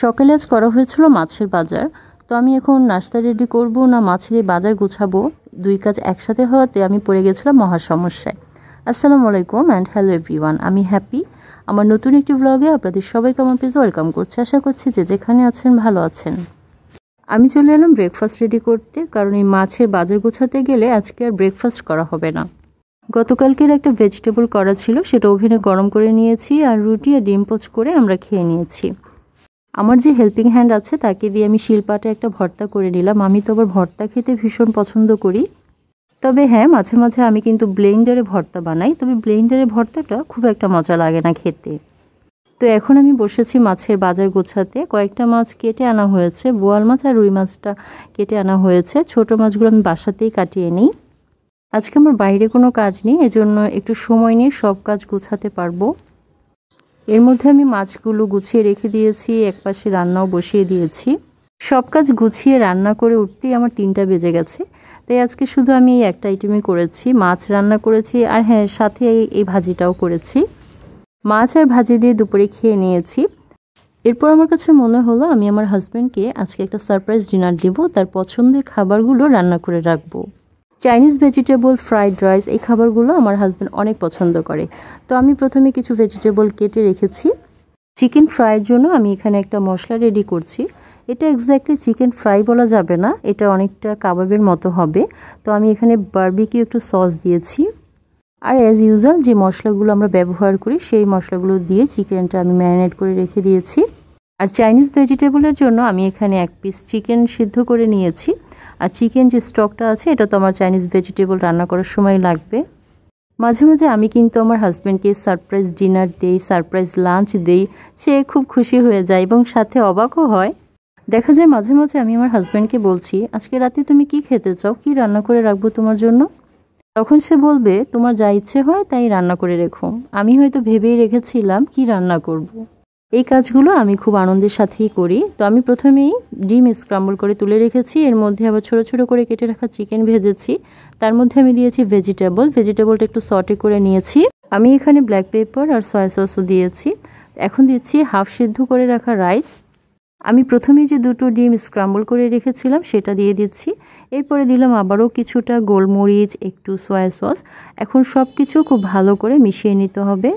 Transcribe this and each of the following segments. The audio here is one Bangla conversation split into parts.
সকালে আজ করা হয়েছিল মাছের বাজার। তো আমি এখন নাস্তা রেডি করব না মাছের বাজার গুছাবো, দুই কাজ একসাথে হওয়াতে আমি পড়ে গেছিলাম মহা সমস্যায়। আসসালামু আলাইকুম অ্যান্ড হ্যালো এভরিওয়ান, আমি হ্যাপি আমার নতুন একটি ব্লগে আপনাদের সবাইকে আমার পেজে ওয়েলকাম করছি। আশা করছি যে যেখানে আছেন ভালো আছেন। আমি চলে এলাম ব্রেকফাস্ট রেডি করতে, কারণ এই মাছের বাজার গোছাতে গেলে আজকে আর ব্রেকফাস্ট করা হবে না। গতকালকের একটা ভেজিটেবল করা ছিল, সেটা ওভেনে গরম করে নিয়েছি, আর রুটি আর ডিম পোচ করে আমরা খেয়ে নিয়েছি। আমার যে হেল্পিং হ্যান্ড আছে তাকে দিয়ে আমি শিলপাটে একটা ভর্তা করে নিলাম। আমি তো আবার ভর্তা খেতে ভীষণ পছন্দ করি, তবে হ্যাঁ মাঝে মাঝে আমি কিন্তু ব্লেন্ডারে ভর্তা বানাই, তবে ব্লেন্ডারে ভর্তাটা খুব একটা মজা লাগে না খেতে। তো এখন আমি বসেছি মাছের বাজার গোছাতে। কয়েকটা মাছ কেটে আনা হয়েছে, বোয়াল মাছ আর রুই মাছটা কেটে আনা হয়েছে। ছোট মাছগুলো আমি বাসাতেই কাটিয়ে নিই। আজকে আমার বাইরে কোনো কাজ নেই, এজন্য একটু সময় নিয়ে সব কাজ গোছাতে পারবো। এর মধ্যে আমি মাছগুলো গুছিয়ে রেখে দিয়েছি, একপাশে রান্নাও বসিয়ে দিয়েছি। সব কাজ গুছিয়ে রান্না করে উঠতেই আমার 3টা বেজে গেছে। তাই আজকে শুধু আমি এই একটা আইটেমই করেছি, মাছ রান্না করেছি, আর হ্যাঁ সাথে এই ভাজিটাও করেছি। মাছ আর ভাজি দিয়ে দুপুরে খেয়ে নিয়েছি। এরপর আমার কাছে মনে হলো আমি আমার হাজব্যান্ডকে আজকে একটা সারপ্রাইজ ডিনার দিব, তার পছন্দের খাবারগুলো রান্না করে রাখবো। চাইনিজ ভেজিটেবল, ফ্রাইড রাইস, এই খাবারগুলো আমার হাজব্যান্ড অনেক পছন্দ করে। তো আমি প্রথমে কিছু ভেজিটেবল কেটে রেখেছি। চিকেন ফ্রাইয়ের জন্য আমি এখানে একটা মশলা রেডি করছি। এটা এক্স্যাক্টলি চিকেন ফ্রাই বলা যাবে না, এটা অনেকটা কাবাবের মতো হবে। তো আমি এখানে বারবিকিউ একটু সস দিয়েছি, আর অ্যাজ ইউজুয়াল যে মশলাগুলো আমরা ব্যবহার করি সেই মশলাগুলো দিয়ে চিকেনটা আমি ম্যারিনেট করে রেখে দিয়েছি। আর চাইনিজ ভেজিটেবলের জন্য আমি এখানে 1 পিস চিকেন সিদ্ধ করে নিয়েছি। আর চিকেন যে স্টকটা আছে এটা তো আমার চাইনিজ ভেজিটেবল রান্না করার সময় লাগবে। মাঝে মাঝে আমি কিন্তু আমার হাজব্যান্ডকে সারপ্রাইজ ডিনার দেই, সারপ্রাইজ লাঞ্চ দেই, সে খুব খুশি হয়ে যায় এবং সাথে অবাকও হয়। দেখা যায় মাঝে মাঝে আমি আমার হাজব্যান্ডকে বলছি, আজকে রাতে তুমি কি খেতে চাও, কি রান্না করে রাখবো তোমার জন্য। তখন সে বলবে, তোমার যা ইচ্ছে হয় তাই রান্না করে রেখো। আমি হয়তো ভেবেই রেখেছিলাম কি রান্না করব। এই কাজগুলো আমি খুব আনন্দের সাথেই করি। তো আমি প্রথমেই ডিম স্ক্রাম্বল করে তুলে রেখেছি, এর মধ্যে আবার ছোট ছোট করে কেটে রাখা চিকেন ভেজেছি। তার মধ্যে আমি দিয়েছি ভেজিটেবলটা একটু সটে করে নিয়েছি। আমি এখানে ব্ল্যাক পেপার আর সয়া সসও দিয়েছি। এখন দিচ্ছি হাফ সিদ্ধ করে রাখা রাইস। আমি প্রথমেই যে 2টো ডিম স্ক্রাম্বল করে রেখেছিলাম সেটা দিয়ে দিচ্ছি। এরপরে দিলাম আবারও কিছুটা গোলমরিচ, একটু সয়া সস। এখন সব কিছু খুব ভালো করে মিশিয়ে নিতে হবে।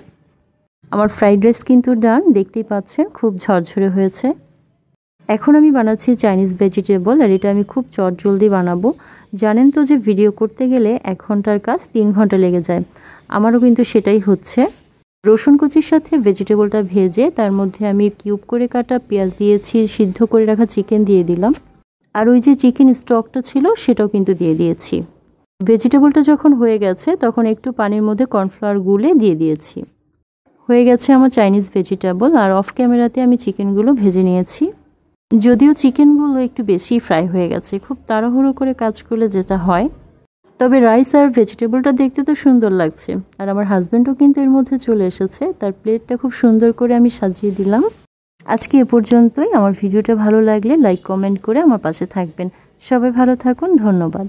আমার ফ্রাইড রাইস কিন্তু ডান, দেখতেই পাচ্ছেন খুব ঝরঝরে হয়েছে। এখন আমি বানাচ্ছি চাইনিজ ভেজিটেবল, আর এটা আমি খুব চটজলদি বানাবো। জানেন তো যে ভিডিও করতে গেলে 1 ঘন্টার কাজ 3 ঘন্টা লেগে যায়, আমারও কিন্তু সেটাই হচ্ছে। রসুন কুচির সাথে ভেজিটেবলটা ভেজে তার মধ্যে আমি কিউব করে কাটা পেঁয়াজ দিয়েছি, সিদ্ধ করে রাখা চিকেন দিয়ে দিলাম, আর ওই যে চিকেন স্টকটা ছিল সেটাও কিন্তু দিয়ে দিয়েছি। ভেজিটেবলটা যখন হয়ে গেছে তখন একটু পানির মধ্যে কর্নফ্লাওয়ার গুলে দিয়ে দিয়েছি। হয়ে গেছে আমার চাইনিজ ভেজিটেবল। আর অফ ক্যামেরাতে আমি চিকেনগুলো ভেজে নিয়েছি। যদিও চিকেনগুলো একটু বেশি ফ্রাই হয়ে গেছে, খুব তাড়াহুড়ো করে কাজ করলে যেটা হয়। তবে রাইস আর ভেজিটেবলটা দেখতে তো সুন্দর লাগছে। আর আমার হাজব্যান্ডও কিন্তু এর মধ্যে চলে এসেছে, তার প্লেটটা খুব সুন্দর করে আমি সাজিয়ে দিলাম। আজকে এ পর্যন্তই। আমার ভিডিওটা ভালো লাগলে লাইক কমেন্ট করে আমার পাশে থাকবেন। সবাই ভালো থাকুন, ধন্যবাদ।